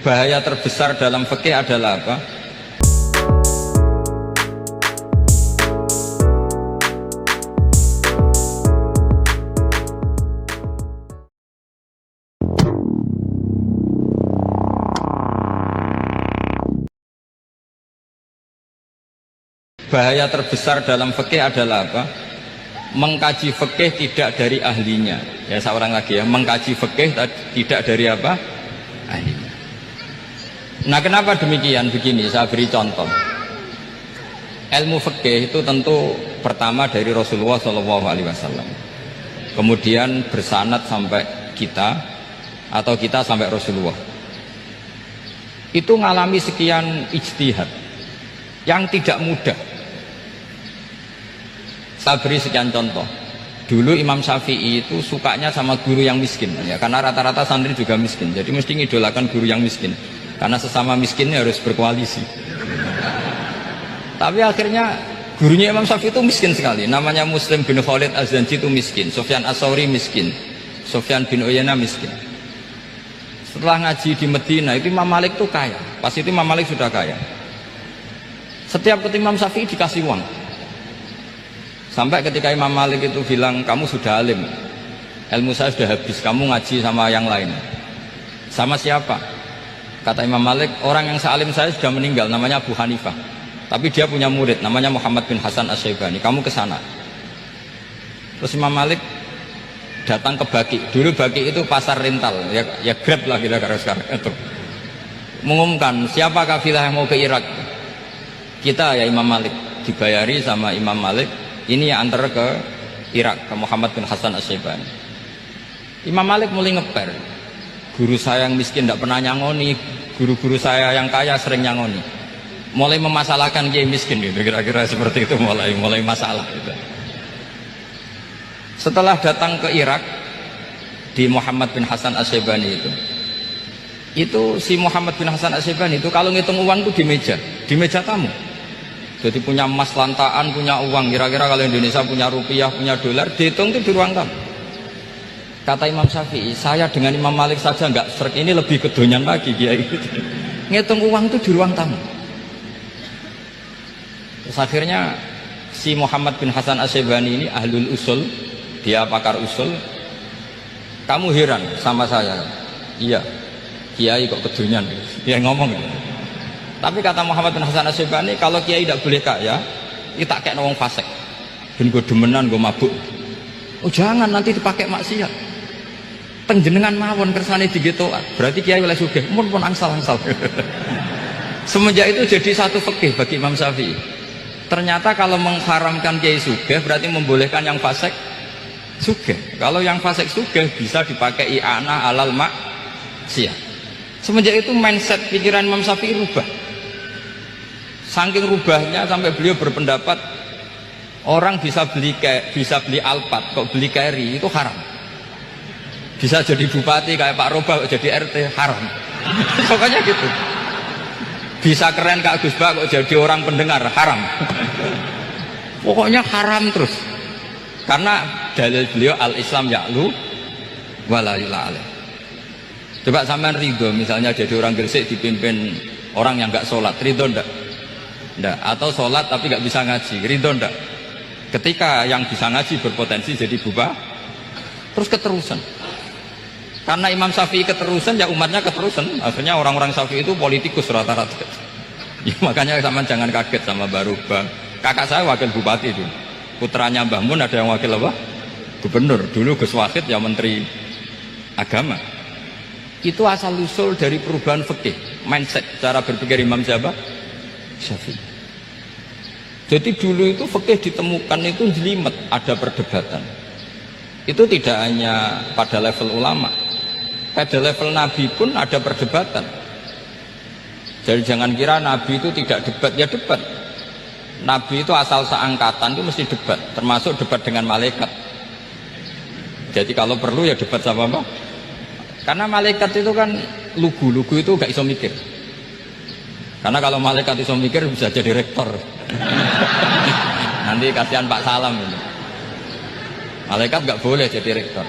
Bahaya terbesar dalam fikih adalah apa? Bahaya terbesar dalam fikih adalah apa? Mengkaji fikih tidak dari ahlinya. Ya, seorang lagi ya, mengkaji fikih tidak dari apa? Ahlinya. Nah, kenapa demikian? Begini, saya beri contoh. Ilmu fikih itu tentu pertama dari Rasulullah SAW, kemudian bersanad sampai kita, atau kita sampai Rasulullah. Itu ngalami sekian ijtihad yang tidak mudah. Saya beri sekian contoh. Dulu Imam Syafi'i itu sukanya sama guru yang miskin, ya, karena rata-rata santri juga miskin, jadi mesti ngidolakan guru yang miskin, karena sesama miskinnya harus berkoalisi. Tapi akhirnya gurunya Imam Syafi'i itu miskin sekali, namanya Muslim bin Khalid Az-Zanji itu miskin, Sufyan As-Sauri miskin, Sufyan bin Uyainah miskin. Setelah ngaji di Medina itu Imam Malik itu kaya, pas itu Imam Malik sudah kaya. Setiap ketemu Imam Syafi'i dikasih uang. Sampai ketika Imam Malik itu bilang, kamu sudah alim, ilmu saya sudah habis, kamu ngaji sama yang lain. Sama siapa? Kata Imam Malik, orang yang sealim saya sudah meninggal, namanya Abu Hanifah, tapi dia punya murid namanya Muhammad bin Hasan Asy-Syaibani, kamu ke sana. Terus Imam Malik datang ke Baki. Dulu Baki itu pasar rental, ya Grab lah kita sekarang itu. Mengumumkan, siapa kafilah yang mau ke Irak? Kita ya Imam Malik, dibayari sama Imam Malik, ini yang antar ke Irak, ke Muhammad bin Hasan Asy-Syaibani. Imam Malik mulai ngeper, guru saya yang miskin tidak pernah nyangoni, guru-guru saya yang kaya sering nyangoni. Mulai memasalahkan kiai miskin gitu, kira-kira seperti itu, mulai masalah gitu. Setelah datang ke Irak di Muhammad bin Hasan Asy-Syaibani itu si Muhammad bin Hasan Asy-Syaibani itu kalau ngitung uang itu di meja tamu. Jadi punya emas lantaan, punya uang, kira-kira kalau Indonesia punya rupiah, punya dolar, dihitung itu di ruang tamu. Kata Imam Syafi'i, saya dengan Imam Malik saja nggak serik, ini lebih kedonyan lagi kiai. Ngitung uang itu di ruang tamu. Terus akhirnya si Muhammad bin Hasan Asy-Syaibani ini ahlul usul, dia pakar usul. Kamu heran sama saya? Iya, kiai kok kedonyan? Dia ngomong gitu. Tapi kata Muhammad bin Hasan Asy-Syaibani, kalau kiai tidak boleh kaya, kita kayak wong fasik, ben gue demenan, gue mabuk. Oh jangan, nanti dipakai maksiat. Tengjenengan mawon kersane digetokan, berarti kiai oleh sugih, mun pun angsal-angsal. Semenjak itu jadi satu fikih bagi Imam Syafi'i. Ternyata kalau mengharamkan kiai sugih berarti membolehkan yang fasik sugih. Kalau yang fasik sugih bisa dipakai i'anah alal maksiat. Semenjak itu mindset pikiran Imam Syafi'i rubah. Saking rubahnya sampai beliau berpendapat orang bisa beli Alphard, kok beli carry itu haram. Bisa jadi bupati kayak Pak Roba, kok jadi RT haram. Pokoknya gitu. Bisa keren Kak Gus Bah, kok jadi orang pendengar haram. Pokoknya haram terus. Karena dalil beliau al-Islam ya'lu wala yula'ala. Coba sampean ridho misalnya jadi orang Gresik dipimpin orang yang nggak sholat, ridho ndak? Ndak. Atau sholat tapi nggak bisa ngaji, ridho ndak? Ketika yang bisa ngaji berpotensi jadi bubah, terus keterusan. Karena Imam Syafi'i keterusan, ya umatnya keterusan. Akhirnya orang-orang Syafi'i itu politikus rata-rata. Ya, makanya sama jangan kaget sama Barubah. Kakak saya wakil bupati itu. Putranya Mbah Mun ada yang wakil apa? Gubernur. Dulu Gus Wahid ya menteri agama. Itu asal usul dari perubahan fikih, mindset, cara berpikir Imam Syafi'i. Jadi dulu itu fikih ditemukan itu jelimet, ada perdebatan. Itu tidak hanya pada level ulama, pada level Nabi pun ada perdebatan. Jadi jangan kira Nabi itu tidak debat, ya debat. Nabi itu asal seangkatan itu mesti debat, termasuk debat dengan malaikat. Jadi kalau perlu ya debat sama apa? Karena malaikat itu kan lugu itu gak iso mikir. Karena kalau malaikat iso mikir bisa jadi rektor. Nanti kasihan Pak Salam ini. Malaikat gak boleh jadi rektor.